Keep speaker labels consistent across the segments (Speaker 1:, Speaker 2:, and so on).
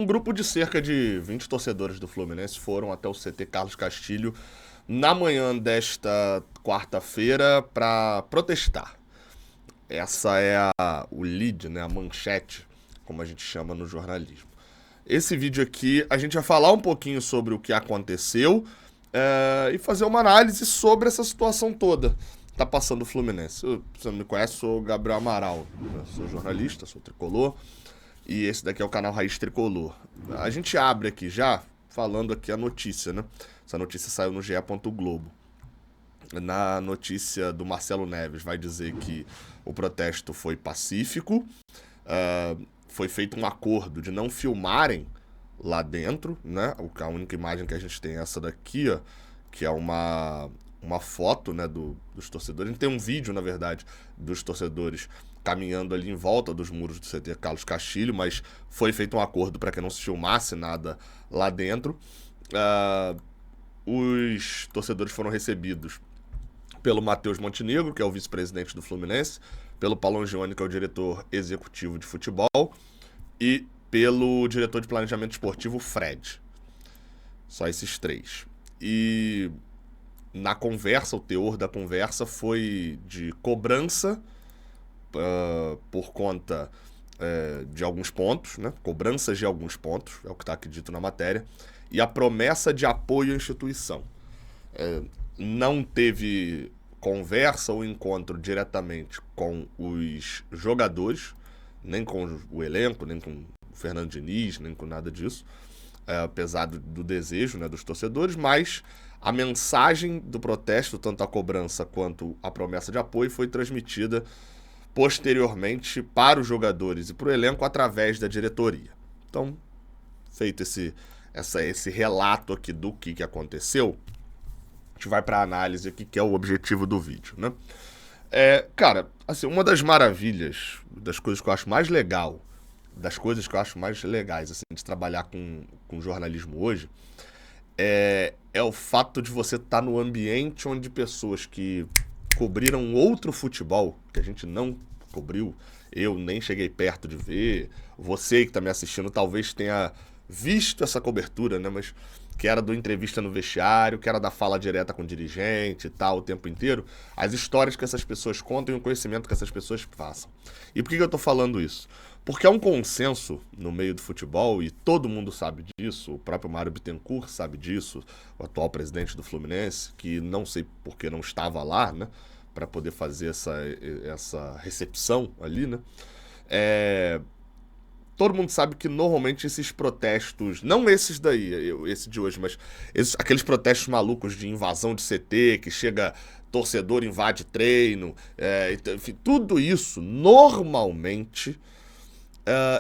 Speaker 1: Um grupo de cerca de 20 torcedores do Fluminense foram até o CT Carlos Castilho na manhã desta quarta-feira para protestar. Essa é o lead, né, a manchete, como a gente chama no jornalismo. Esse vídeo aqui a gente vai falar um pouquinho sobre o que aconteceu e fazer uma análise sobre essa situação toda que tá passando o Fluminense. Você não me conhece, sou o Gabriel Amaral, né? Sou jornalista, sou tricolor. E esse daqui é o canal Raiz Tricolor. A gente abre aqui já falando aqui a notícia, né? Essa notícia saiu no GE. Globo. Na notícia do Marcelo Neves vai dizer que o protesto foi pacífico, foi feito um acordo de não filmarem lá dentro, né? A única imagem que a gente tem é essa daqui, ó, que é uma foto, né, dos torcedores. A gente tem um vídeo, na verdade, dos torcedores caminhando ali em volta dos muros do CT Carlos Castilho, mas foi feito um acordo para que não se filmasse nada lá dentro. Os torcedores foram recebidos pelo Matheus Montenegro, que é o vice-presidente do Fluminense, pelo Paulo Angione, que é o diretor executivo de futebol, e pelo diretor de planejamento esportivo, Fred. Só esses três. E na conversa, o teor da conversa foi de cobrança por conta de alguns pontos, né? Cobranças de alguns pontos, é o que está aqui dito na matéria, e a promessa de apoio à instituição. Não teve conversa ou encontro diretamente com os jogadores, nem com o elenco, nem com o Fernando Diniz, nem com nada disso, apesar do desejo, né, dos torcedores, mas a mensagem do protesto, tanto a cobrança quanto a promessa de apoio, foi transmitida posteriormente para os jogadores e para o elenco através da diretoria. Então, feito esse relato aqui do que aconteceu, a gente vai para a análise aqui, que é o objetivo do vídeo, né? Cara, assim, uma das maravilhas, das coisas que eu acho mais legal, das coisas que eu acho mais legais, assim, de trabalhar com jornalismo hoje, é o fato de você estar no ambiente onde pessoas que cobriram outro futebol, que a gente não cobriu, eu nem cheguei perto de ver, você que está me assistindo talvez tenha visto essa cobertura, né, mas que era do entrevista no vestiário, que era da fala direta com o dirigente e tal, o tempo inteiro, as histórias que essas pessoas contam e o conhecimento que essas pessoas passam. E por que eu tô falando isso? Porque é um consenso no meio do futebol, e todo mundo sabe disso, o próprio Mário Bittencourt sabe disso, o atual presidente do Fluminense, que não sei por que não estava lá, né, para poder fazer essa recepção ali, né, todo mundo sabe que normalmente esses protestos, não esses daí, esse de hoje, mas aqueles protestos malucos de invasão de CT, que chega torcedor, invade treino, enfim, tudo isso normalmente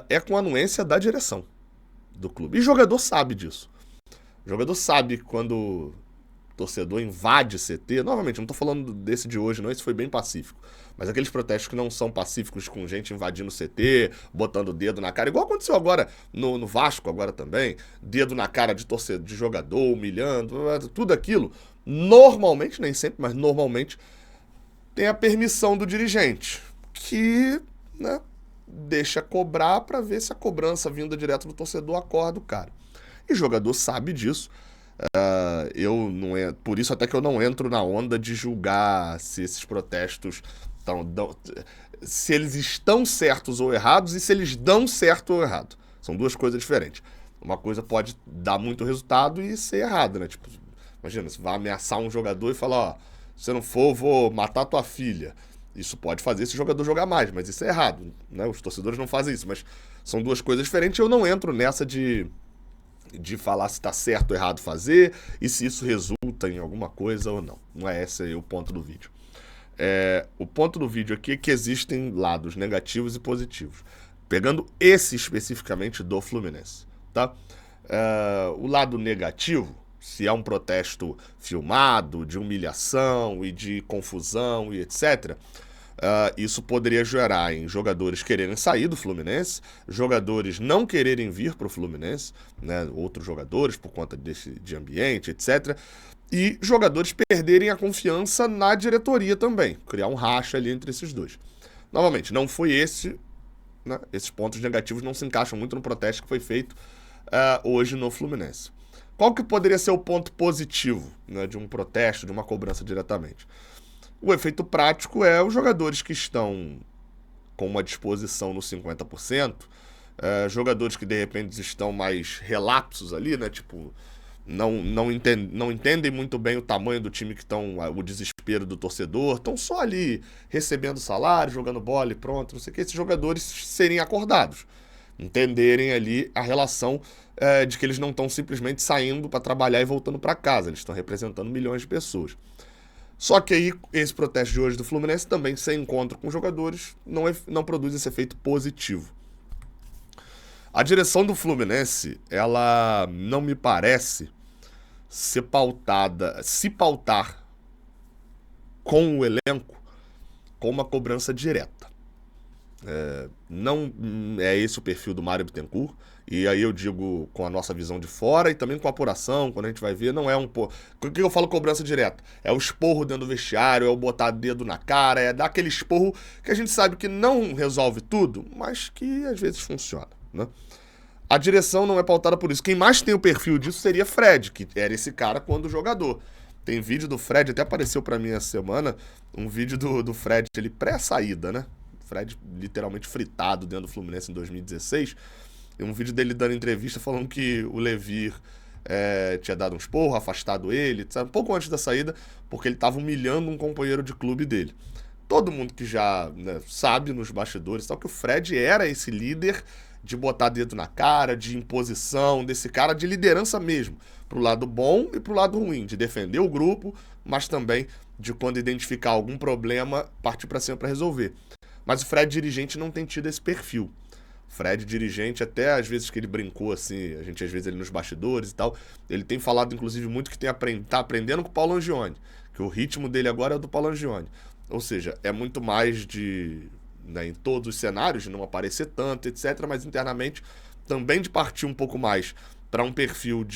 Speaker 1: é com a anuência da direção do clube. E o jogador sabe disso. O jogador sabe quando torcedor invade CT, novamente, não tô falando desse de hoje não, esse foi bem pacífico, mas aqueles protestos que não são pacíficos, com gente invadindo CT, botando o dedo na cara, igual aconteceu agora no Vasco, agora também, dedo na cara de torcedor, de jogador, humilhando, tudo aquilo, normalmente, nem sempre, mas normalmente, tem a permissão do dirigente, que, né, deixa cobrar para ver se a cobrança vinda direto do torcedor acorda o cara. E o jogador sabe disso. Por isso até que eu não entro na onda de julgar se esses protestos se eles estão certos ou errados e se eles dão certo ou errado. São duas coisas diferentes. Uma coisa pode dar muito resultado e ser errada, né? Tipo, imagina, você vai ameaçar um jogador e falar, ó, se você não for, eu vou matar tua filha. Isso pode fazer esse jogador jogar mais, mas isso é errado, né? Os torcedores não fazem isso, mas são duas coisas diferentes. Eu não entro nessa de falar se está certo ou errado fazer e se isso resulta em alguma coisa ou não. Não é esse aí o ponto do vídeo. O ponto do vídeo aqui é que existem lados negativos e positivos. Pegando esse especificamente do Fluminense, tá? O lado negativo, se é um protesto filmado, de humilhação e de confusão e etc., isso poderia gerar em jogadores quererem sair do Fluminense, jogadores não quererem vir para o Fluminense, né, outros jogadores por conta de ambiente, etc., e jogadores perderem a confiança na diretoria também, criar um racha ali entre esses dois. Novamente, não foi esse, né, esses pontos negativos não se encaixam muito no protesto que foi feito hoje no Fluminense. Qual que poderia ser o ponto positivo, né, de um protesto, de uma cobrança diretamente? O efeito prático é os jogadores que estão com uma disposição no 50%, jogadores que de repente estão mais relapsos ali, né? Tipo, não entendem muito bem o tamanho do time que estão, o desespero do torcedor, estão só ali recebendo salário, jogando bola e pronto, não sei o que. Esses jogadores serem acordados, entenderem ali a relação de que eles não estão simplesmente saindo para trabalhar e voltando para casa, eles estão representando milhões de pessoas. Só que aí, esse protesto de hoje do Fluminense também, sem encontro com jogadores, não produz esse efeito positivo. A direção do Fluminense, ela não me parece se pautar com o elenco com uma cobrança direta. Não é esse o perfil do Mário Bittencourt, e aí eu digo com a nossa visão de fora e também com a apuração, quando a gente vai ver, não é um... O que eu falo cobrança direta? É o esporro dentro do vestiário, é o botar dedo na cara, é dar aquele esporro que a gente sabe que não resolve tudo, mas que às vezes funciona, né? A direção não é pautada por isso. Quem mais tem o perfil disso seria Fred, que era esse cara quando jogador. Tem vídeo do Fred, até apareceu pra mim essa semana, um vídeo do Fred, ele pré-saída, né? Fred literalmente fritado dentro do Fluminense em 2016. E um vídeo dele dando entrevista falando que o Levir tinha dado um esporro, afastado ele, sabe? Um pouco antes da saída, porque ele estava humilhando um companheiro de clube dele. Todo mundo que já, né, sabe nos bastidores tal, que o Fred era esse líder de botar dedo na cara, de imposição, desse cara de liderança mesmo, pro lado bom e pro lado ruim, de defender o grupo, mas também de quando identificar algum problema, partir para cima para resolver. Mas o Fred dirigente não tem tido esse perfil. Fred dirigente, até às vezes que ele brincou assim, a gente às vezes ele nos bastidores e tal, ele tem falado inclusive muito que tá aprendendo com o Paulo Angione, que o ritmo dele agora é o do Paulo Angione. Ou seja, é muito mais de, né, em todos os cenários, de não aparecer tanto, etc., mas internamente também de partir um pouco mais para um perfil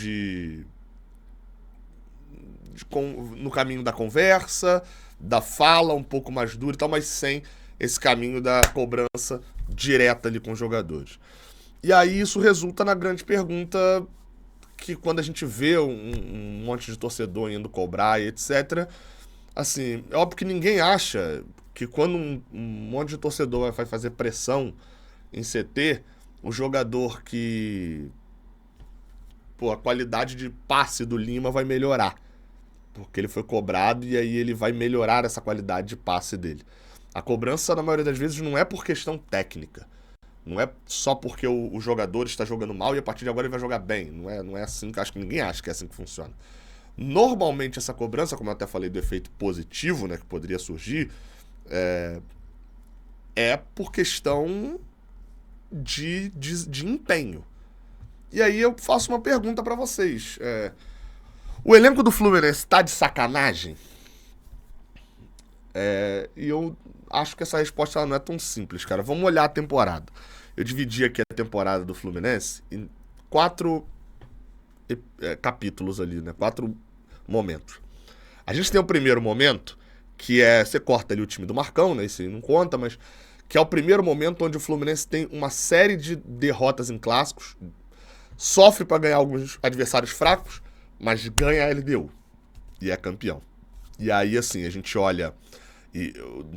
Speaker 1: no caminho da conversa, da fala um pouco mais dura e tal, mas sem esse caminho da cobrança direta ali com os jogadores. E aí isso resulta na grande pergunta que quando a gente vê um monte de torcedor indo cobrar e etc., assim, é óbvio que ninguém acha que quando um monte de torcedor vai fazer pressão em CT, o jogador que... Pô, a qualidade de passe do Lima vai melhorar. Porque ele foi cobrado e aí ele vai melhorar essa qualidade de passe dele. A cobrança, na maioria das vezes, não é por questão técnica. Não é só porque o jogador está jogando mal e a partir de agora ele vai jogar bem. Não é assim, acho que ninguém acha que é assim que funciona. Normalmente essa cobrança, como eu até falei do efeito positivo, né, que poderia surgir, é por questão de empenho. E aí eu faço uma pergunta pra vocês. O elenco do Fluminense tá de sacanagem? E eu acho que essa resposta ela não é tão simples, cara. Vamos olhar a temporada. Eu dividi aqui a temporada do Fluminense em 4 capítulos ali, né? 4 momentos. A gente tem o primeiro momento, que você corta ali o time do Marcão, né? Isso aí não conta, mas que é o primeiro momento onde o Fluminense tem uma série de derrotas em clássicos, sofre para ganhar alguns adversários fracos, mas ganha a LDU e é campeão. E aí, assim, a gente olha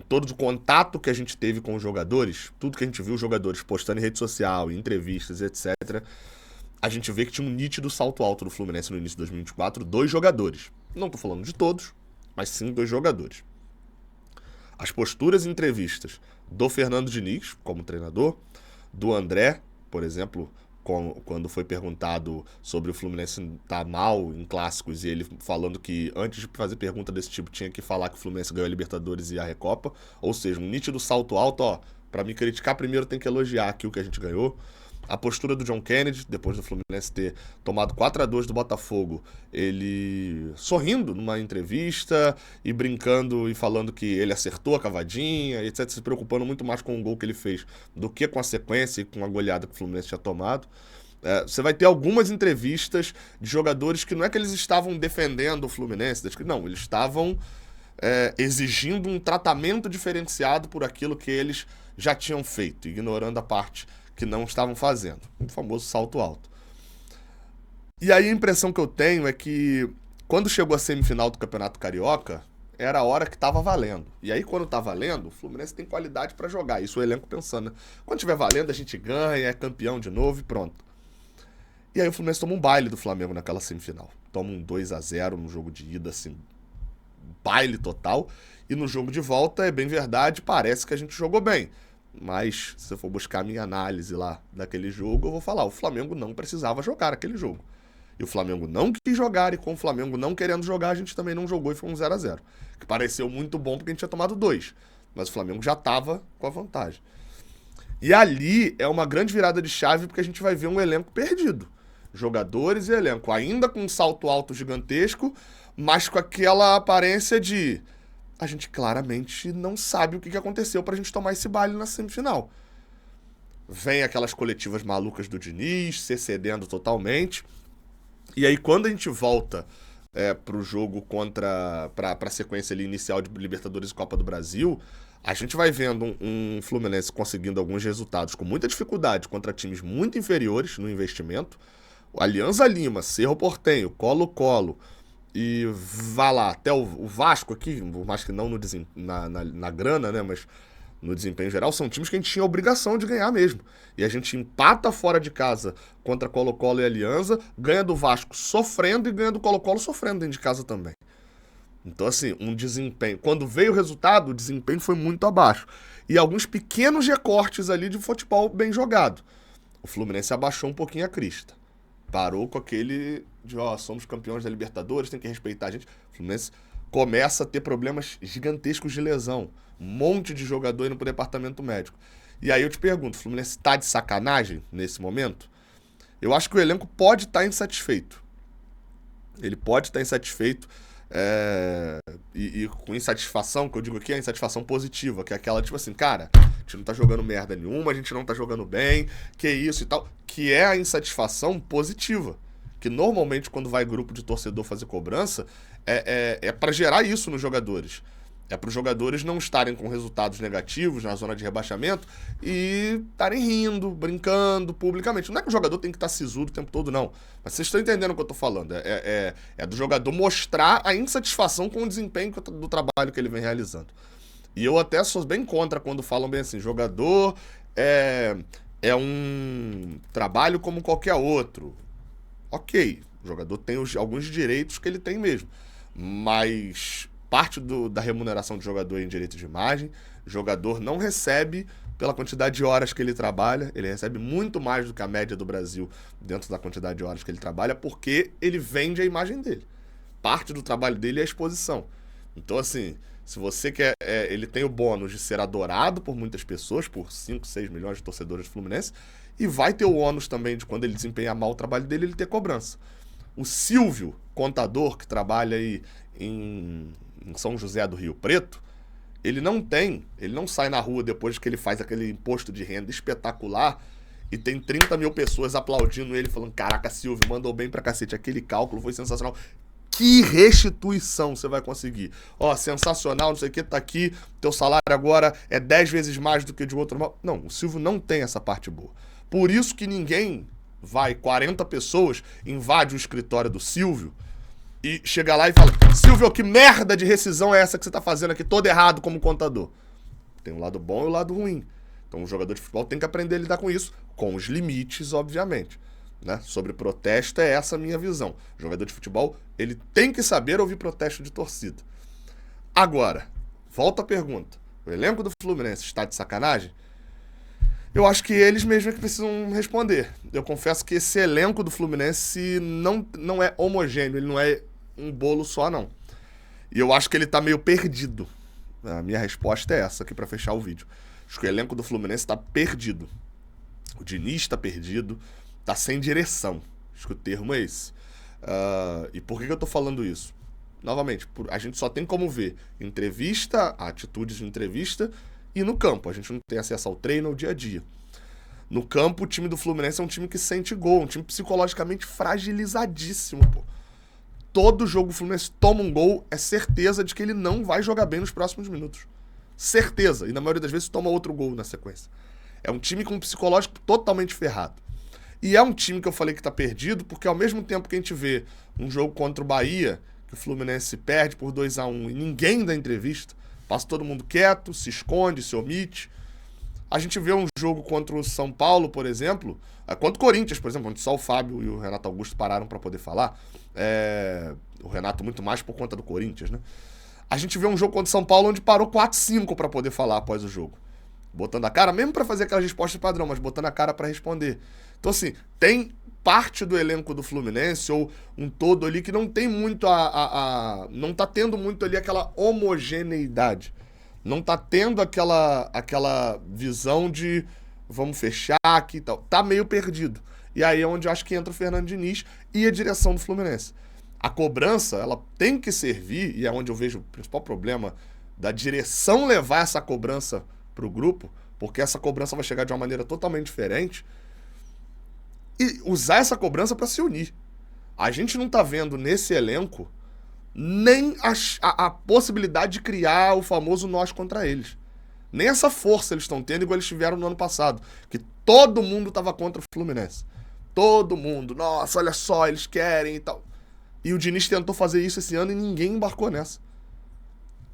Speaker 1: todo o contato que a gente teve com os jogadores, tudo que a gente viu os jogadores postando em rede social, em entrevistas, etc., a gente vê que tinha um nítido salto alto do Fluminense no início de 2024, 2 jogadores. Não tô falando de todos, mas sim 2 jogadores. As posturas e entrevistas do Fernando Diniz, como treinador, do André, por exemplo, quando foi perguntado sobre o Fluminense estar mal em clássicos e ele falando que antes de fazer pergunta desse tipo tinha que falar que o Fluminense ganhou a Libertadores e a Recopa, ou seja, um nítido salto alto, ó, pra me criticar primeiro tem que elogiar aqui o que a gente ganhou. A postura do John Kennedy, depois do Fluminense ter tomado 4-2 do Botafogo, ele sorrindo numa entrevista e brincando e falando que ele acertou a cavadinha, etc., se preocupando muito mais com o gol que ele fez do que com a sequência e com a goleada que o Fluminense tinha tomado. Você vai ter algumas entrevistas de jogadores que não é que eles estavam defendendo o Fluminense, não, eles estavam exigindo um tratamento diferenciado por aquilo que eles já tinham feito, ignorando a parte que não estavam fazendo. O famoso salto alto. E aí a impressão que eu tenho é que quando chegou a semifinal do Campeonato Carioca, era a hora que tava valendo. E aí quando tá valendo, o Fluminense tem qualidade pra jogar. Isso o elenco pensando, né? Quando tiver valendo, a gente ganha, é campeão de novo e pronto. E aí o Fluminense toma um baile do Flamengo naquela semifinal. Toma um 2-0 no jogo de ida, assim, baile total. E no jogo de volta, é bem verdade, parece que a gente jogou bem. Mas se eu for buscar a minha análise lá daquele jogo, eu vou falar, o Flamengo não precisava jogar aquele jogo. E o Flamengo não quis jogar, e com o Flamengo não querendo jogar, a gente também não jogou e foi um 0-0. Que pareceu muito bom porque a gente tinha tomado 2. Mas o Flamengo já estava com a vantagem. E ali é uma grande virada de chave porque a gente vai ver um elenco perdido. Jogadores e elenco, ainda com um salto alto gigantesco, mas com aquela aparência de a gente claramente não sabe o que aconteceu pra gente tomar esse baile na semifinal. Vem aquelas coletivas malucas do Diniz, se cedendo totalmente. E aí quando a gente volta pro jogo pra sequência ali inicial de Libertadores e Copa do Brasil, a gente vai vendo um Fluminense conseguindo alguns resultados com muita dificuldade contra times muito inferiores no investimento. O Alianza Lima, Cerro Porteño, Colo-Colo e vá lá, até o Vasco aqui, mais que não no na grana, né, mas no desempenho geral, são times que a gente tinha a obrigação de ganhar mesmo. E a gente empata fora de casa contra Colo-Colo e Alianza, ganha do Vasco sofrendo e ganha do Colo-Colo sofrendo dentro de casa também. Então, assim, um desempenho. Quando veio o resultado, o desempenho foi muito abaixo. E alguns pequenos recortes ali de futebol bem jogado. O Fluminense abaixou um pouquinho a crista. Parou com aquele de, ó, somos campeões da Libertadores, tem que respeitar a gente. O Fluminense começa a ter problemas gigantescos de lesão. Um monte de jogador indo pro departamento médico. E aí eu te pergunto, o Fluminense tá de sacanagem nesse momento? Eu acho que o elenco pode estar insatisfeito. Ele pode estar insatisfeito. E com insatisfação, que eu digo aqui, é a insatisfação positiva, que é aquela tipo assim, cara, a gente não tá jogando merda nenhuma, a gente não tá jogando bem, que isso e tal, que é a insatisfação positiva, que normalmente quando vai grupo de torcedor fazer cobrança, é para gerar isso nos jogadores. É para os jogadores não estarem com resultados negativos na zona de rebaixamento e estarem rindo, brincando publicamente. Não é que o jogador tem que estar sisudo o tempo todo, não. Mas vocês estão entendendo o que eu estou falando. É do jogador mostrar a insatisfação com o desempenho do trabalho que ele vem realizando. E eu até sou bem contra quando falam bem assim, jogador é um trabalho como qualquer outro. Ok, o jogador tem alguns direitos que ele tem mesmo. Mas parte da remuneração do jogador é em direito de imagem. O jogador não recebe pela quantidade de horas que ele trabalha. Ele recebe muito mais do que a média do Brasil dentro da quantidade de horas que ele trabalha, porque ele vende a imagem dele. Parte do trabalho dele é a exposição. Então, assim, se você quer... ele tem o bônus de ser adorado por muitas pessoas, por 5, 6 milhões de torcedores do Fluminense, e vai ter o ônus também de quando ele desempenhar mal o trabalho dele, ele ter cobrança. O Silvio, contador, que trabalha aí em São José do Rio Preto, ele não sai na rua depois que ele faz aquele imposto de renda espetacular e tem 30 mil pessoas aplaudindo ele, falando, caraca, Silvio, mandou bem pra cacete, aquele cálculo foi sensacional. Que restituição você vai conseguir? Ó, sensacional, não sei o que, tá aqui, teu salário agora é 10 vezes mais do que de outro normal. Não, o Silvio não tem essa parte boa. Por isso que ninguém 40 pessoas, invade o escritório do Silvio e chega lá e fala, Silvio, que merda de rescisão é essa que você tá fazendo aqui todo errado como contador? Tem o lado bom e o lado ruim. Então o jogador de futebol tem que aprender a lidar com isso, com os limites, obviamente. Né? Sobre protesto, é essa a minha visão. O jogador de futebol, ele tem que saber ouvir protesto de torcida. Agora, volta a pergunta. O elenco do Fluminense está de sacanagem? Eu acho que eles mesmos que precisam responder. Eu confesso que esse elenco do Fluminense não é homogêneo, ele não é um bolo só, não. E eu acho que ele tá meio perdido. A minha resposta é essa aqui pra fechar o vídeo. Acho que o elenco do Fluminense tá perdido. O Diniz tá perdido, tá sem direção. Acho que o termo é esse. E por que eu tô falando isso? Novamente, a gente só tem como ver entrevista, atitudes de entrevista e no campo. A gente não tem acesso ao treino, ao dia a dia. No campo, o time do Fluminense é um time que sente gol, um time psicologicamente fragilizadíssimo, pô. Todo jogo o Fluminense toma um gol, é certeza de que ele não vai jogar bem nos próximos minutos. Certeza. E na maioria das vezes toma outro gol na sequência. É um time com um psicológico totalmente ferrado. E é um time que eu falei que tá perdido, porque ao mesmo tempo que a gente vê um jogo contra o Bahia, que o Fluminense perde por 2-1 e ninguém dá entrevista, passa todo mundo quieto, se esconde, se omite. A gente vê um jogo contra o São Paulo, por exemplo, contra o Corinthians, por exemplo, onde só o Fábio e o Renato Augusto pararam para poder falar. O Renato muito mais por conta do Corinthians, né? A gente vê um jogo contra o São Paulo onde parou 4-5 para poder falar após o jogo. Botando a cara, mesmo para fazer aquelas respostas padrão, mas botando a cara para responder. Então, assim, tem parte do elenco do Fluminense, ou um todo ali, que não tem muito não tá tendo muito ali aquela homogeneidade. Não tá tendo aquela visão de vamos fechar aqui e tal. Tá meio perdido. E aí é onde eu acho que entra o Fernando Diniz e a direção do Fluminense. A cobrança, ela tem que servir, e é onde eu vejo o principal problema da direção levar essa cobrança pro grupo, porque essa cobrança vai chegar de uma maneira totalmente diferente, e usar essa cobrança para se unir. A gente não tá vendo nesse elenco nem a possibilidade de criar o famoso nós contra eles. Nem essa força eles estão tendo igual eles tiveram no ano passado, que todo mundo tava contra o Fluminense. Todo mundo. Nossa, olha só, eles querem e tal. E o Diniz tentou fazer isso esse ano e ninguém embarcou nessa.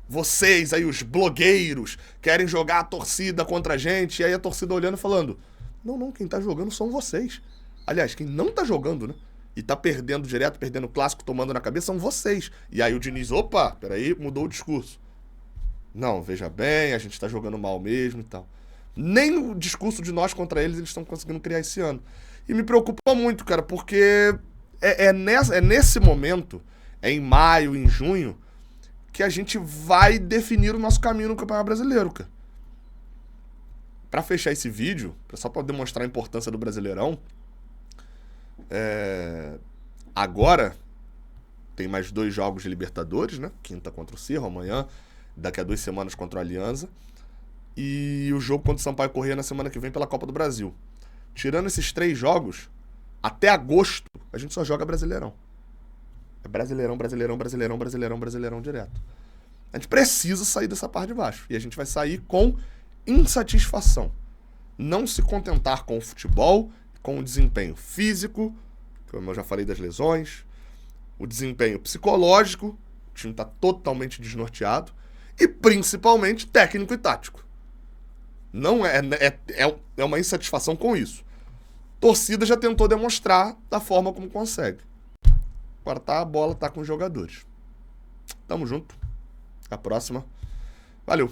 Speaker 1: Vocês aí, os blogueiros, querem jogar a torcida contra a gente, e aí a torcida olhando e falando, não, quem tá jogando são vocês. Aliás, quem não tá jogando, né? E tá perdendo direto, perdendo o clássico, tomando na cabeça, são vocês. E aí o Diniz, opa, peraí, mudou o discurso. Não, veja bem, a gente tá jogando mal mesmo e tal. Nem o discurso de nós contra eles estão conseguindo criar esse ano. E me preocupa muito, cara, porque é nesse momento, em maio, em junho, que a gente vai definir o nosso caminho no Campeonato Brasileiro, cara. Pra fechar esse vídeo, só pra demonstrar a importância do Brasileirão, agora tem mais 2 jogos de Libertadores, né? Quinta contra o Cerro, amanhã, daqui a 2 semanas contra o Alianza, e o jogo contra o Sampaio Corrêa na semana que vem pela Copa do Brasil. Tirando esses 3 jogos, até agosto, a gente só joga Brasileirão. É Brasileirão, Brasileirão, Brasileirão, Brasileirão, Brasileirão direto. A gente precisa sair dessa parte de baixo. E a gente vai sair com insatisfação. Não se contentar com o futebol, com o desempenho físico, como eu já falei das lesões, o desempenho psicológico, o time está totalmente desnorteado, e principalmente técnico e tático. Não é uma insatisfação com isso. A torcida já tentou demonstrar da forma como consegue. Agora a bola tá com os jogadores. Tamo junto. Até a próxima. Valeu.